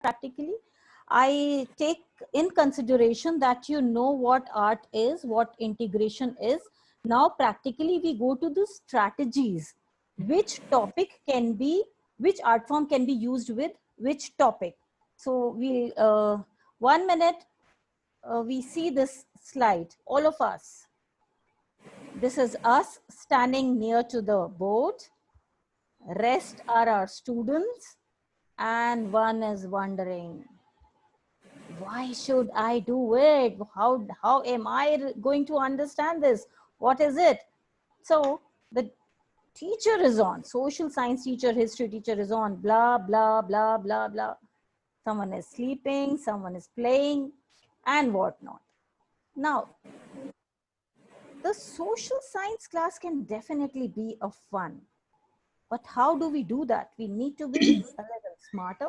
practically. I take in consideration that you know what art is, what integration is. Now practically we go to the strategies. Which topic can be, which art form can be used with which topic. So we 1 minute, we see this slide, all of us. This is us standing near to the board. Rest are our students, and one is wondering, why should I do it? How am I going to understand this? What is it? So the teacher is on, social science teacher, history teacher is on, blah, blah, blah, blah, blah. Someone is sleeping, someone is playing, and whatnot. Now, the social science class can definitely be a fun. But how do we do that? We need to be a little smarter,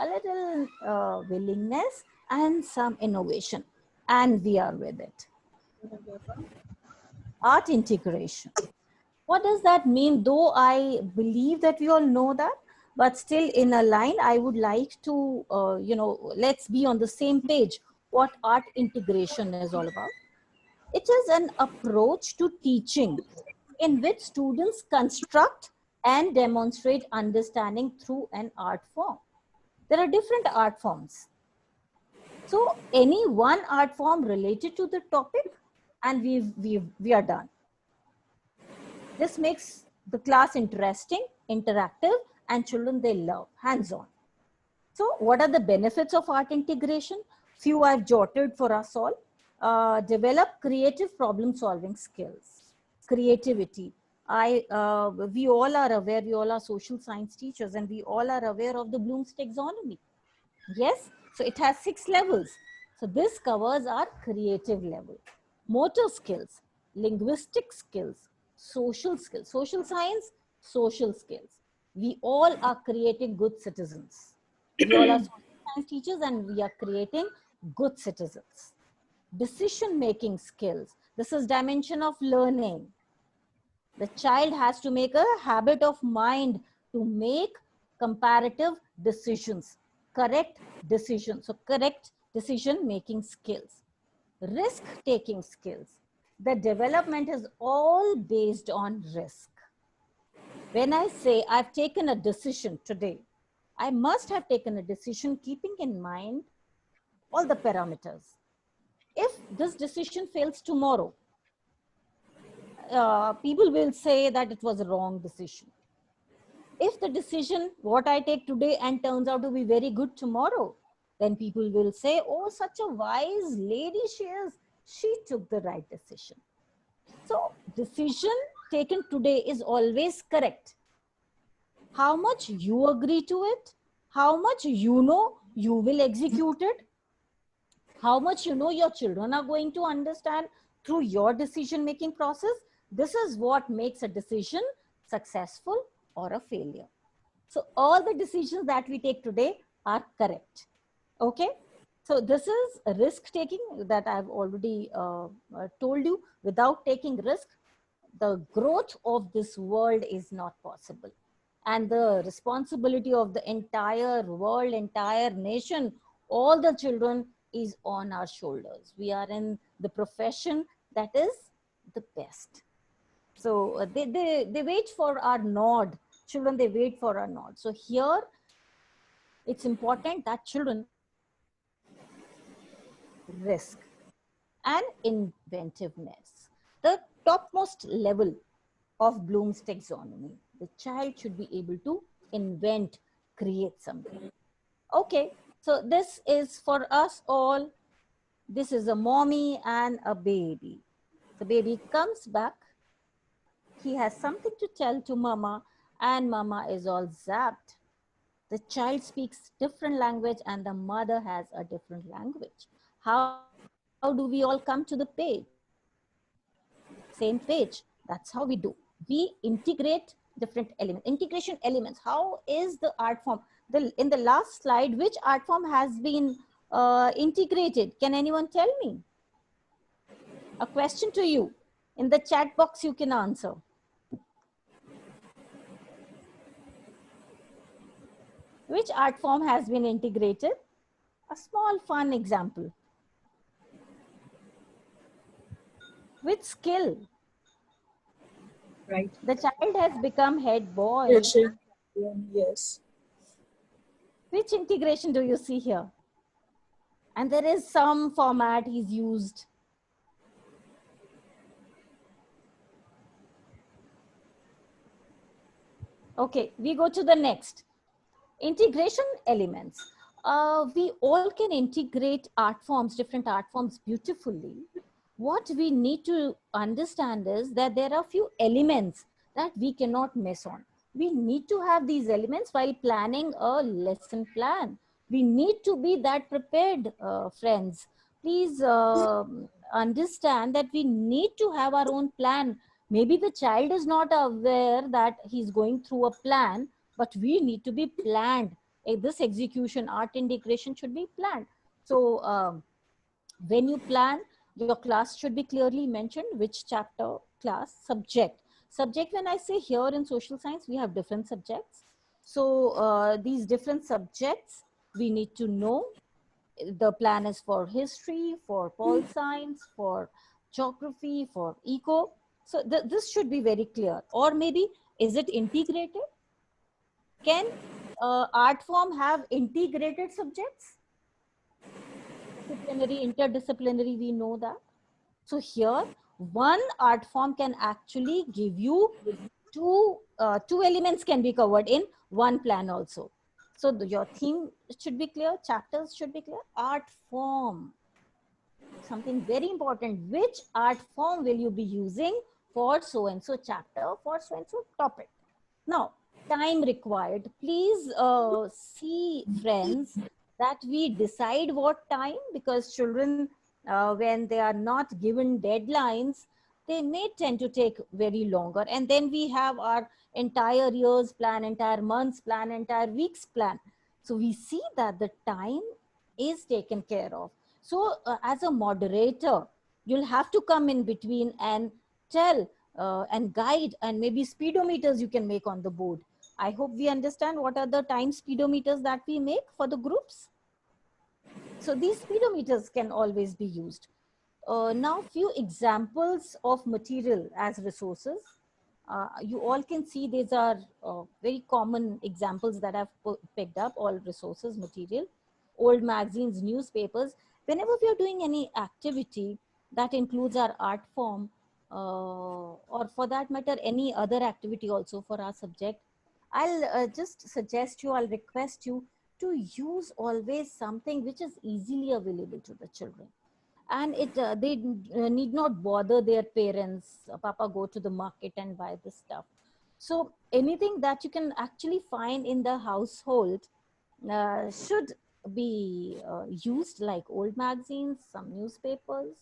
a little willingness, and some innovation. And we are with it. Art integration. What does that mean? Though I believe that we all know that, but still in a line, I would like to, let's be on the same page what art integration is all about. It is an approach to teaching in which students construct and demonstrate understanding through an art form. There are different art forms. So any one art form related to the topic and we are done. This makes the class interesting, interactive, and children, they love, hands-on. So what are the benefits of art integration? Few I've jotted for us all. Develop creative problem-solving skills, creativity. We all are aware, we all are social science teachers, and we all are aware of the Bloom's taxonomy. Yes, so it has 6 levels. So this covers our creative level. Motor skills, linguistic skills, social skills, social science, social skills. We all are creating good citizens. We all are social science teachers and we are creating good citizens. Decision-making skills. This is dimension of learning. The child has to make a habit of mind to make comparative decisions, correct decisions. So correct decision-making skills. Risk-taking skills. The development is all based on risk. When I say I've taken a decision today, I must have taken a decision keeping in mind all the parameters. If this decision fails tomorrow, people will say that it was a wrong decision. If the decision, what I take today and turns out to be very good tomorrow, then people will say, oh, such a wise lady she is. She took the right decision. So decision taken today is always correct. How much you agree to it, how much you know you will execute it, how much you know your children are going to understand through your decision-making process, this is what makes a decision successful or a failure. So all the decisions that we take today are correct. Okay. So this is a risk-taking that I've already told you. Without taking risk, the growth of this world is not possible. And the responsibility of the entire world, entire nation, all the children is on our shoulders. We are in the profession that is the best. So they wait for our nod. Children, they wait for our nod. So here, it's important that children risk and inventiveness. The topmost level of Bloom's taxonomy. The child should be able to invent, create something. Okay, so this is for us all. This is a mommy and a baby. The baby comes back. He has something to tell to mama and mama is all zapped. The child speaks different language and the mother has a different language. How do we all come to the page? Same page. That's how we do. We integrate different elements, integration elements. How is the art form? In the last slide, which art form has been integrated? Can anyone tell me? A question to you. In the chat box, you can answer. Which art form has been integrated? A small fun example. Which skill? Right. The child has become head boy. Yes. Yes. Which integration do you see here? And there is some format he's used. Okay, we go to the next. Integration elements. We all can integrate art forms, different art forms beautifully. What we need to understand is that there are few elements that we cannot miss on. We need to have these elements while planning a lesson plan. We need to be that prepared, friends. Please understand that we need to have our own plan. Maybe the child is not aware that he's going through a plan, but we need to be planned. This execution, art integration should be planned. So when you plan, your class should be clearly mentioned, which chapter, class, subject. Subject, when I say here in social science, we have different subjects. So these different subjects, we need to know. The plan is for history, for pol science, for geography, for eco. So this should be very clear. Or maybe, is it integrated? Can art form have integrated subjects? Disciplinary, interdisciplinary, we know that. So here, one art form can actually give you two elements can be covered in one plan also. So your theme should be clear, chapters should be clear, art form. Something very important, which art form will you be using for so-and-so chapter, for so-and-so topic. Now, time required. Please see, friends, that we decide what time, because children, when they are not given deadlines, they may tend to take very longer. And then we have our entire year's plan, entire month's plan, entire week's plan. So we see that the time is taken care of. So as a moderator, you'll have to come in between and tell and guide, and maybe speedometers you can make on the board. I hope we understand what are the time speedometers that we make for the groups. So these speedometers can always be used. Now, few examples of material as resources. You all can see these are very common examples that I've picked up, all resources, material, old magazines, newspapers. Whenever we are doing any activity that includes our art form, or for that matter, any other activity also for our subject, I'll just suggest you, I'll request you to use always something which is easily available to the children. And they need not bother their parents, papa, go to the market and buy this stuff. So anything that you can actually find in the household should be used, like old magazines, some newspapers,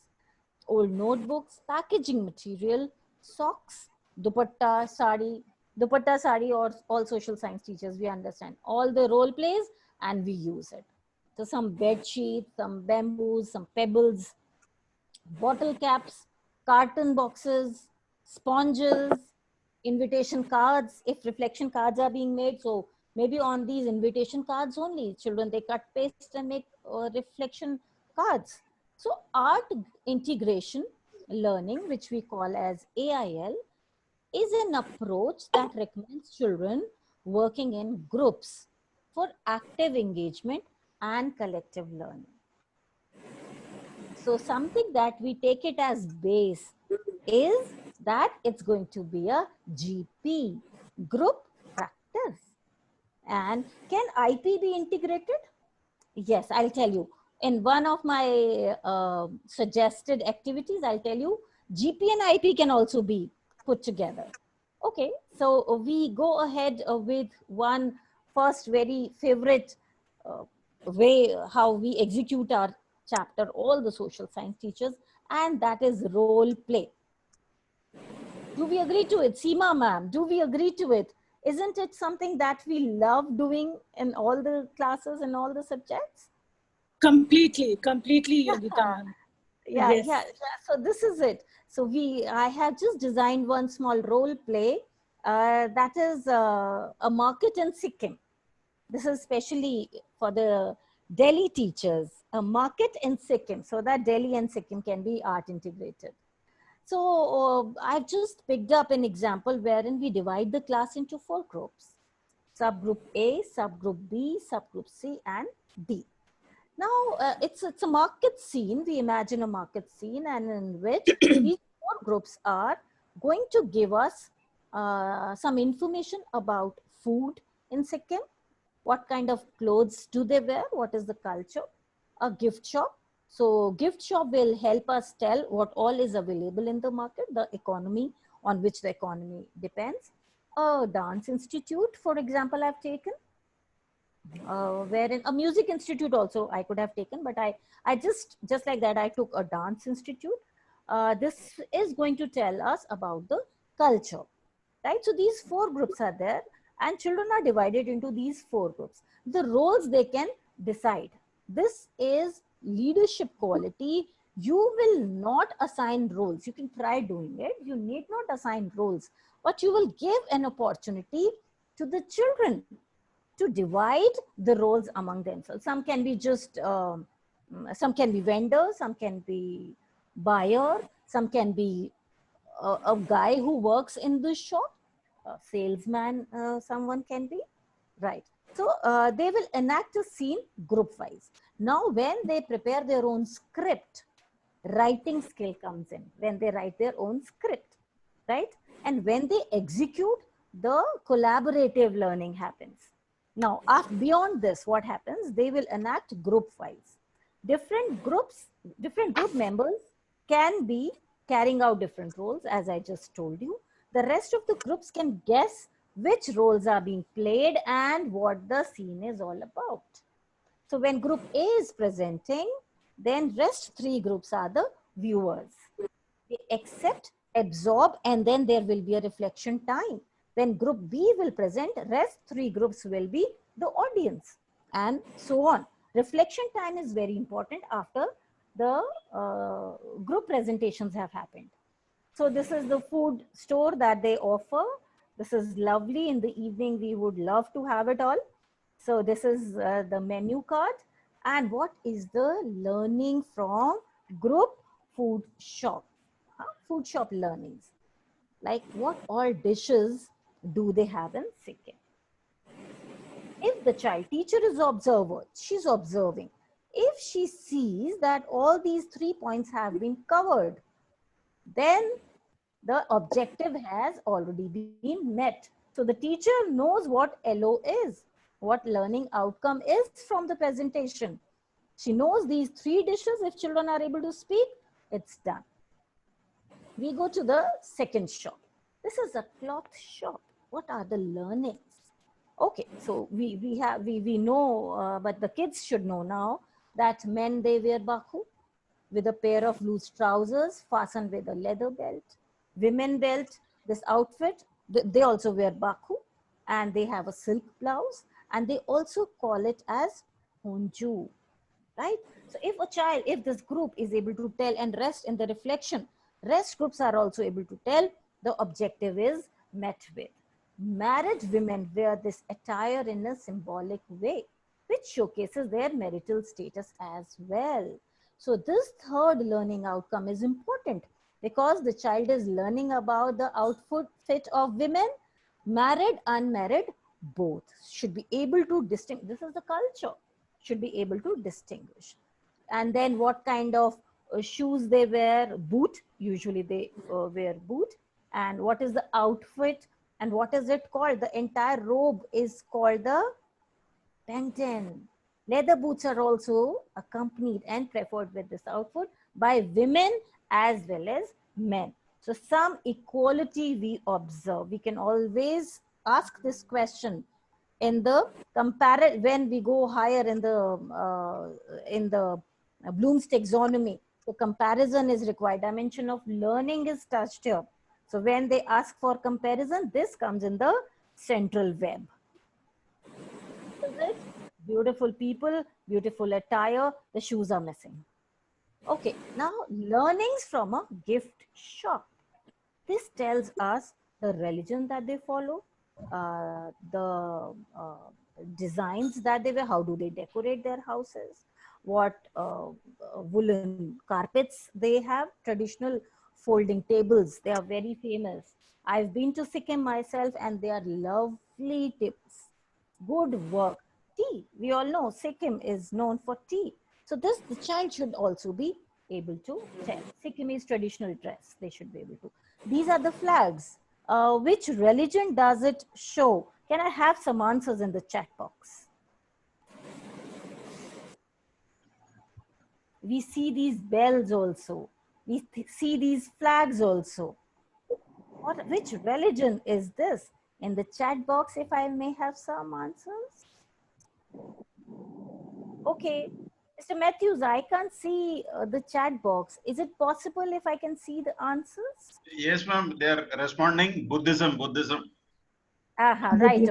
old notebooks, packaging material, socks, dupatta sari, or all social science teachers, we understand all the role plays and we use it. So some bed sheets, some bamboos, some pebbles, bottle caps, carton boxes, sponges, invitation cards, if reflection cards are being made. So maybe on these invitation cards only, children, they cut, paste and make reflection cards. So art integration learning, which we call as AIL, is an approach that recommends children working in groups for active engagement and collective learning. So something that we take it as base is that it's going to be a GP, group practice. And can IP be integrated? Yes, I'll tell you. In one of my suggested activities, I'll tell you, GP and IP can also be put together. Okay, so we go ahead with one first very favorite way how we execute our chapter, all the social science teachers, and that is role play. Do we agree to it? Seema ma'am, do we agree to it? Isn't it something that we love doing in all the classes and all the subjects? Completely, Yogita ma'am. Yeah, Yes. yeah. So this is it. So I have just designed one small role play that is a market in Sikkim. This is especially for the Delhi teachers, a market in Sikkim, so that Delhi and Sikkim can be art integrated. So I've just picked up an example wherein we divide the class into 4 groups: subgroup A, subgroup B, subgroup C, and D. Now, it's a market scene. We imagine a market scene, and in which these 4 groups are going to give us some information about food in Sikkim. What kind of clothes do they wear? What is the culture? A gift shop. So gift shop will help us tell what all is available in the market, the economy on which the economy depends. A dance institute, for example, I've taken, wherein a music institute also I could have taken, but I just like that I took a dance institute. This is going to tell us about the culture, right? So these 4 groups are there, and children are divided into these 4 groups. The roles they can decide. This is leadership quality. You will not assign roles. You can try doing it. You need not assign roles, but you will give an opportunity to the children to divide the roles among themselves. Some can be just, some can be vendor, some can be buyer, some can be a guy who works in the shop, a salesman, someone can be, right? So they will enact a scene group wise. Now, when they prepare their own script, writing skill comes in. When they write their own script, right? And when they execute, the collaborative learning happens. Now, beyond this, what happens? They will enact group wise. Different groups, different group members can be carrying out different roles, as I just told you. The rest of the groups can guess which roles are being played and what the scene is all about. So when group A is presenting, then rest 3 groups are the viewers. They accept, absorb, and then there will be a reflection time. When group B will present, rest 3 groups will be the audience, and so on. Reflection time is very important after the group presentations have happened. So this is the food store that they offer. This is lovely. In the evening, we would love to have it all. So this is the menu card. And what is the learning from group food shop? Food shop learnings. Like what all dishes do they have in Sikkim? If the child, teacher is observer, she's observing. If she sees that all these 3 points have been covered, then the objective has already been met. So the teacher knows what LO is, what learning outcome is from the presentation. She knows these 3 dishes. If children are able to speak, it's done. We go to the second shop. This is a cloth shop. What are the learnings? Okay, so we know, but the kids should know now that men, they wear baku with a pair of loose trousers fastened with a leather belt. Women belt this outfit. They also wear baku, and they have a silk blouse, and they also call it as honju, right? So if a child, if this group is able to tell, and rest in the reflection, rest groups are also able to tell, the objective is met with. Married women wear this attire in a symbolic way, which showcases their marital status as well. So this third learning outcome is important because the child is learning about the outfit of women, married, unmarried, both should be able to distinguish. This is the culture, should be able to distinguish. And then what kind of shoes they wear? Boot, usually they wear boot. And what is the outfit, and what is it called? The entire robe is called the Penton. Leather boots are also accompanied and preferred with this outfit by women as well as men. So some equality we observe. We can always ask this question in the compare when we go higher in the Bloom's taxonomy. So comparison is required. Dimension of learning is touched here. So when they ask for comparison, this comes in the central web. Is it? Beautiful people, beautiful attire, the shoes are missing. Okay, now learnings from a gift shop. This tells us the religion that they follow, the designs that they wear, how do they decorate their houses, what woolen carpets they have, traditional folding tables, they are very famous. I've been to Sikkim myself and they are lovely tables. Good work. Tea, we all know Sikkim is known for tea. So this, the child should also be able to tell. Sikkimese traditional dress, they should be able to. These are the flags. Which religion does it show? Can I have some answers in the chat box? We see these bells also. We see these flags also. Which religion is this? In the chat box, if I may have some answers. Okay, Mr. Matthews, I can't see the chat box. Is it possible if I can see the answers? Yes, ma'am. They are responding. Buddhism. Aha, right.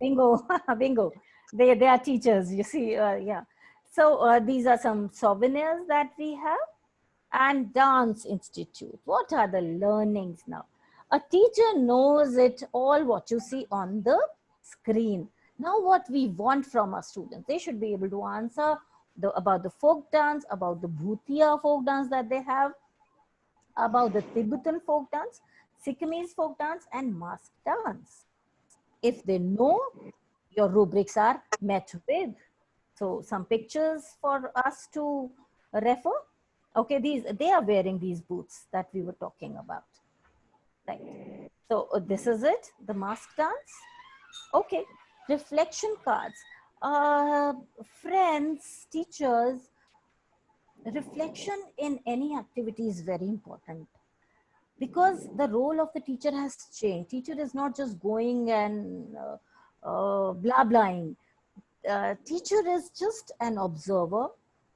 Bingo, bingo. They are teachers, you see, yeah. So these are some souvenirs that we have. And Dance Institute. What are the learnings now? A teacher knows it all what you see on the screen. Now what we want from our students, they should be able to answer about the folk dance, about the Bhutia folk dance that they have, about the Tibetan folk dance, Sikkimese folk dance, and mask dance. If they know, your rubrics are met with. So some pictures for us to refer. Okay, they are wearing these boots that we were talking about. Right. So this is it, the mask dance. Okay, reflection cards. Friends, teachers, reflection in any activity is very important because the role of the teacher has changed. Teacher is not just going and blah blahing. Teacher is just an observer.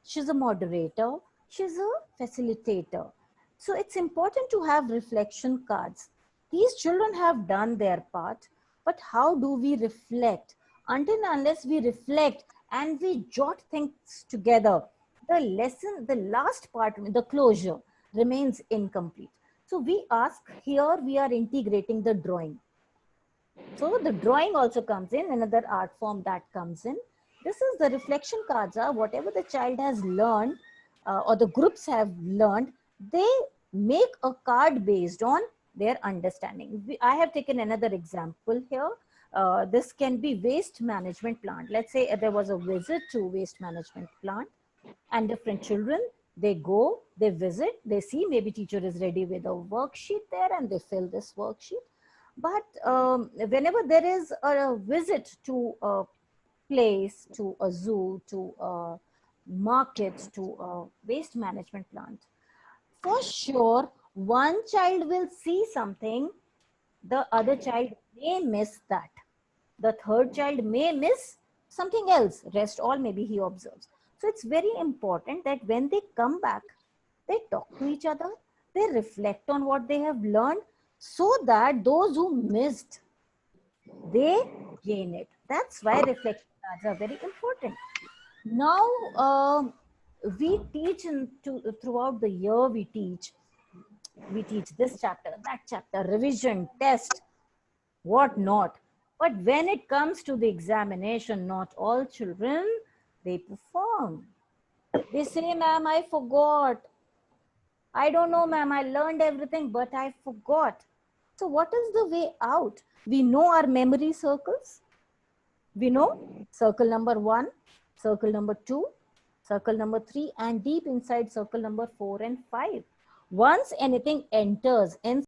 She's a moderator. She's a facilitator. So it's important to have reflection cards. These children have done their part, but how do we reflect? Until and unless we reflect and we jot things together, the lesson, the last part, the closure remains incomplete. So we ask here, we are integrating the drawing. So the drawing also comes in, another art form that comes in. This is the reflection cards are whatever the child has learned or the groups have learned, they make a card based on their understanding. I have taken another example here. This can be waste management plant. Let's say there was a visit to waste management plant and different children, they go, they visit, they see maybe teacher is ready with a worksheet there and they fill this worksheet. But whenever there is a visit to a place, to a zoo, to a market, to a waste management plant, for sure, one child will see something, the other child may miss that. The third child may miss something else, rest all maybe he observes. So it's very important that when they come back, they talk to each other, they reflect on what they have learned, so that those who missed, they gain it. That's why reflection cards are very important. Now, we teach throughout the year, we teach this chapter, that chapter, revision, test, what not. But when it comes to the examination, not all children, they perform. They say, ma'am, I forgot. I don't know, ma'am, I learned everything, but I forgot. So what is the way out? We know our memory circles. We know circle number 1, circle number 2, circle number 3, and deep inside circle number 4 and 5. Once anything enters in